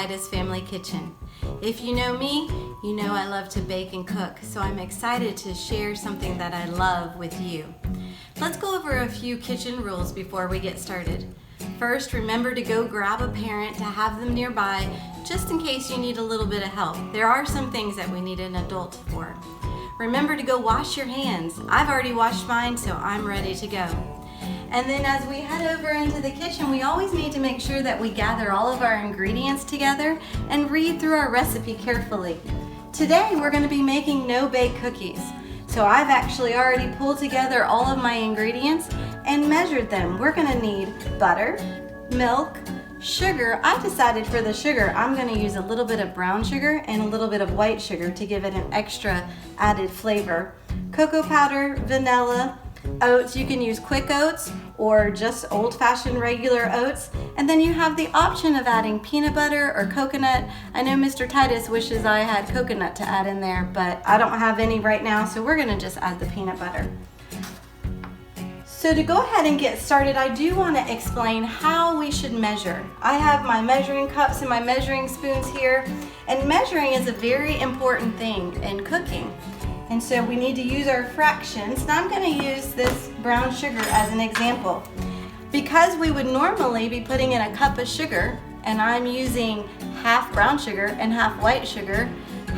Titus Family Kitchen. If you know me, you know I love to bake and cook, so I'm excited to share something that I love with you. Let's go over a few kitchen rules before we get started. First, remember to go grab a parent to have them nearby, just in case you need a little bit of help. There are some things that we need an adult for. Remember to go wash your hands. I've already washed mine, so I'm ready to go. And then as we head over into the kitchen, we always need to make sure that we gather all of our ingredients together and read through our recipe carefully. Today we're going to be making no-bake cookies. So I've actually already pulled together all of my ingredients and measured them. We're going to need butter, milk, sugar. I decided for the sugar I'm going to use a little bit of brown sugar and a little bit of white sugar to give it an extra added flavor. Cocoa powder, vanilla, oats. You can use quick oats or just old-fashioned regular oats, and then you have the option of adding peanut butter or coconut. I know Mr. Titus wishes I had coconut to add in there, but I don't have any right now, so we're gonna just add the peanut butter. So to go ahead and get started, I do want to explain how we should measure. I have my measuring cups and my measuring spoons here, and measuring is a very important thing in cooking. And so we need to use our fractions. Now I'm going to use this brown sugar as an example. Because we would normally be putting in a cup of sugar, and I'm using half brown sugar and half white sugar,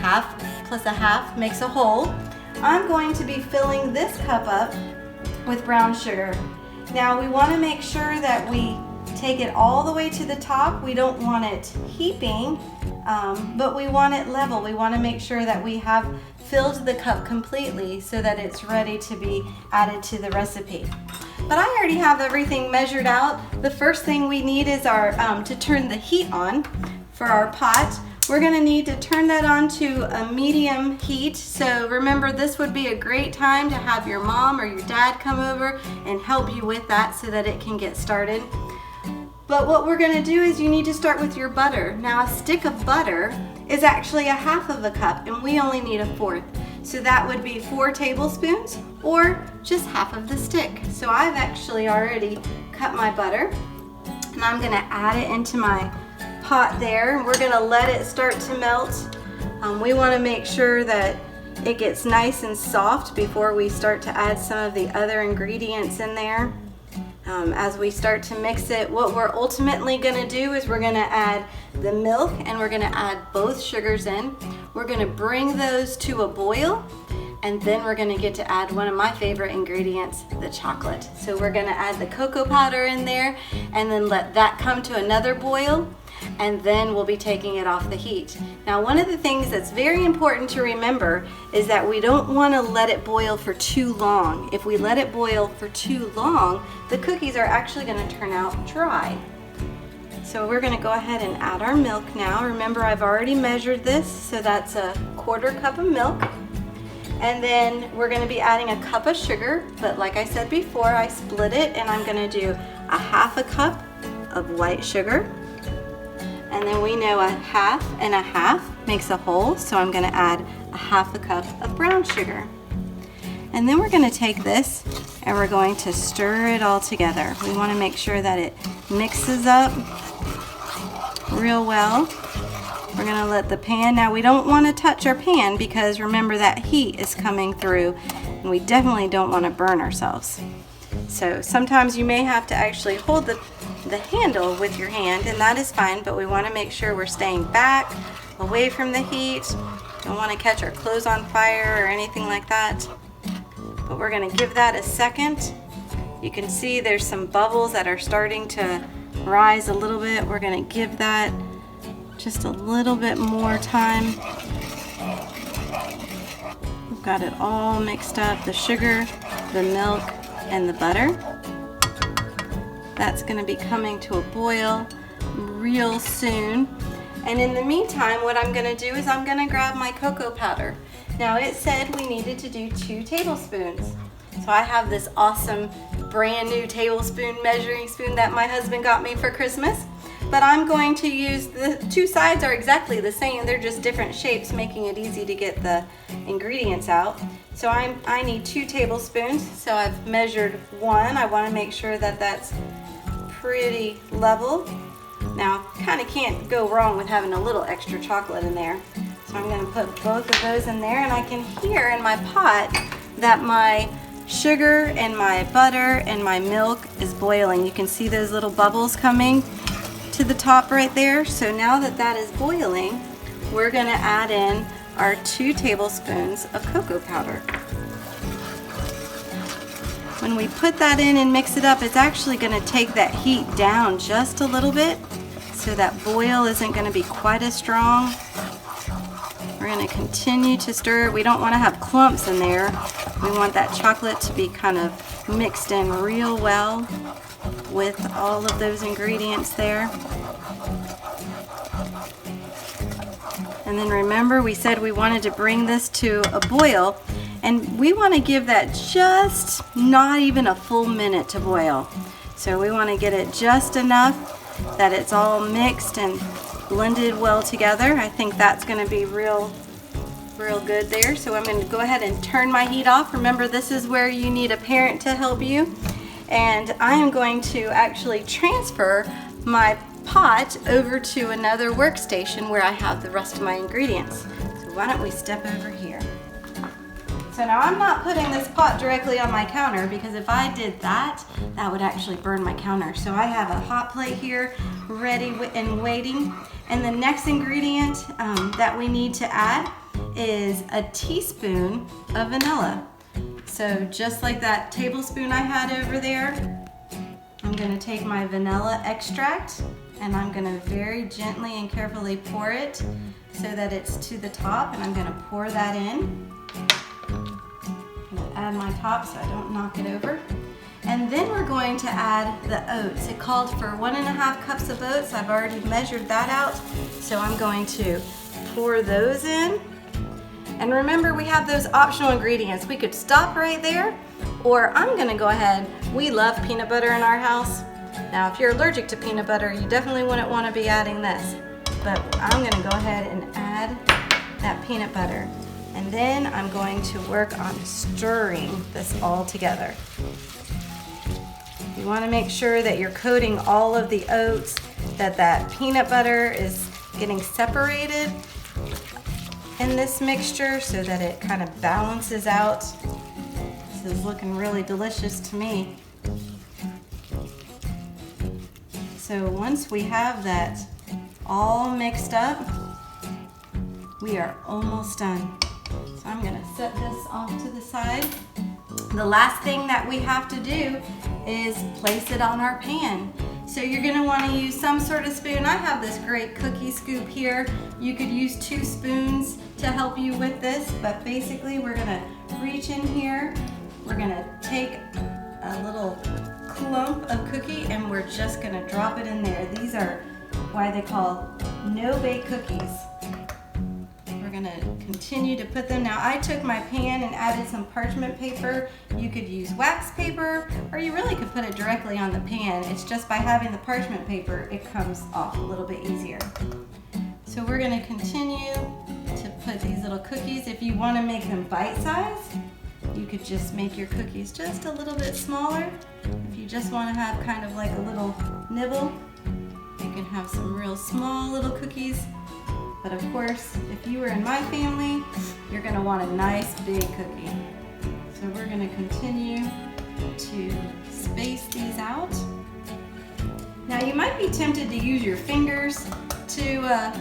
half plus a half makes a whole, I'm going to be filling this cup up with brown sugar. Now we want to make sure that we take it all the way to the top. We don't want it heaping, but we want it level. We want to make sure that we have filled the cup completely so that it's ready to be added to the recipe. But I already have everything measured out. The first thing we need is our to turn the heat on for our pot. We're going to need to turn that on to a medium heat. So remember, this would be a great time to have your mom or your dad come over and help you with that so that it can get started. But what we're going to do is you need to start with your butter. Now a stick of butter is actually a half of a cup, and we only need a fourth. So that would be 4 tablespoons or just half of the stick. So I've actually already cut my butter, and I'm going to add it into my pot there. We're going to let it start to melt. We want to make sure that it gets nice and soft before we start to add some of the other ingredients in there. As we start to mix it, what we're ultimately going to do is we're going to add the milk and we're going to add both sugars in. We're going to bring those to a boil, and then we're going to get to add one of my favorite ingredients, the chocolate. So we're going to add the cocoa powder in there and then let that come to another boil, and then we'll be taking it off the heat. Now one of the things that's very important to remember is that we don't want to let it boil for too long. If we let it boil for too long, the cookies are actually going to turn out dry. So we're going to go ahead and add our milk now. Remember, I've already measured this, so that's a 1/4 cup of milk. And then we're going to be adding a cup of sugar, but like I said before, I split it, and I'm going to do a half a cup of white sugar. And then we know a half and a half makes a whole, so I'm going to add a half a cup of brown sugar. And then we're going to take this and we're going to stir it all together. We want to make sure that it mixes up real well. We're going to let the pan, now we don't want to touch our pan because remember that heat is coming through, and we definitely don't want to burn ourselves. So sometimes you may have to actually hold the handle with your hand, and that is fine, but we want to make sure we're staying back, away from the heat. Don't want to catch our clothes on fire or anything like that. But we're going to give that a second. You can see there's some bubbles that are starting to rise a little bit. We're going to give that just a little bit more time. We've got it all mixed up, the sugar, the milk, and the butter. That's going to be coming to a boil real soon. And in the meantime, what I'm going to do is I'm going to grab my cocoa powder. Now it said we needed to do 2 tablespoons. So I have this awesome brand new tablespoon measuring spoon that my husband got me for Christmas. But I'm going to use, the 2 sides are exactly the same, they're just different shapes, making it easy to get the ingredients out. So I need 2 tablespoons, so I've measured 1. I want to make sure that that's pretty level. Now kind of can't go wrong with having a little extra chocolate in there. So I'm going to put both of those in there, and I can hear in my pot that my sugar and my butter and my milk is boiling. You can see those little bubbles coming to the top right there. So now that that is boiling, we're going to add in our 2 tablespoons of cocoa powder. When we put that in and mix it up, it's actually going to take that heat down just a little bit, so that boil isn't going to be quite as strong. We're going to continue to stir. We don't want to have clumps in there. We want that chocolate to be kind of mixed in real well with all of those ingredients there. And then remember, we said we wanted to bring this to a boil, and we want to give that just not even a full minute to boil. So we want to get it just enough that it's all mixed and blended well together. I think that's going to be real good there. So I'm going to go ahead and turn my heat off. Remember, this is where you need a parent to help you. And I am going to actually transfer my pot over to another workstation where I have the rest of my ingredients. So why don't we step over here? So now I'm not putting this pot directly on my counter, because if I did that, that would actually burn my counter. So I have a hot plate here ready and waiting. And the next ingredient that we need to add is a teaspoon of vanilla. So just like that tablespoon I had over there, I'm going to take my vanilla extract and I'm going to very gently and carefully pour it so that it's to the top, and I'm going to pour that in. I'm going to add my top so I don't knock it over. And then we're going to add the oats. It called for 1.5 cups of oats. I've already measured that out. So I'm going to pour those in. And remember, we have those optional ingredients. We could stop right there, or I'm gonna go ahead. We love peanut butter in our house. Now, if you're allergic to peanut butter, you definitely wouldn't want to be adding this. But I'm gonna go ahead and add that peanut butter. And then I'm going to work on stirring this all together. You want to make sure that you're coating all of the oats, that peanut butter is getting separated in this mixture so that it kind of balances out. This is looking really delicious to me. So once we have that all mixed up, we are almost done. So I'm going to set this off to the side. The last thing that we have to do is place it on our pan. So you're going to want to use some sort of spoon. I have this great cookie scoop here. You could use 2 spoons to help you with this, but basically we're going to reach in here. We're going to take a little clump of cookie and we're just going to drop it in there. These are why they call no-bake cookies. We're going to continue to put them. Now, I took my pan and added some parchment paper. You could use wax paper, or you really could put it directly on the pan. It's just by having the parchment paper, it comes off a little bit easier. So we're going to continue to put these little cookies. If you want to make them bite-sized, you could just make your cookies just a little bit smaller. If you just want to have kind of like a little nibble, you can have some real small little cookies. But of course, if you were in my family, you're going to want a nice big cookie. So we're going to continue to space these out. Now you might be tempted to use your fingers to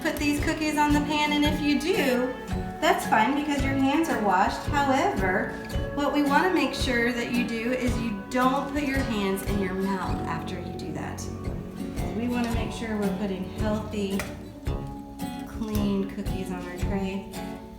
put these cookies on the pan, and if you do, that's fine because your hands are washed. However, what we want to make sure that you do is you don't put your hands in your mouth after you do that. We want to make sure we're putting healthy, clean cookies on our tray.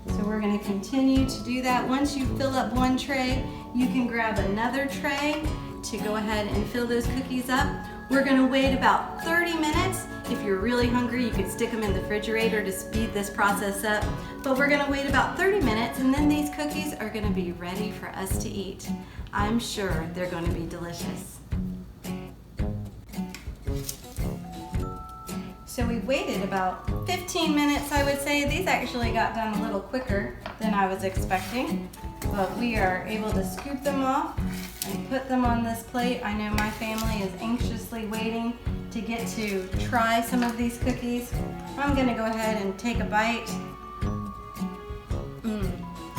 So we're going to continue to do that. Once you fill up one tray, you can grab another tray to go ahead and fill those cookies up. We're going to wait about 30 minutes. If you're really hungry, you could stick them in the refrigerator to speed this process up. But we're going to wait about 30 minutes, and then these cookies are going to be ready for us to eat. I'm sure they're going to be delicious. So we waited about 15 minutes, I would say. These actually got done a little quicker than I was expecting, but we are able to scoop them off and put them on this plate. I know my family is anxiously waiting to get to try some of these cookies. I'm gonna go ahead and take a bite.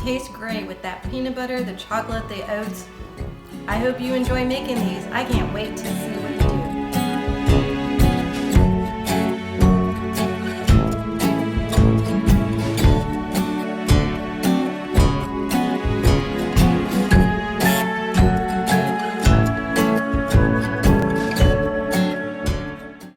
Tastes great with that peanut butter, the chocolate, the oats. I hope you enjoy making these. I can't wait to see what you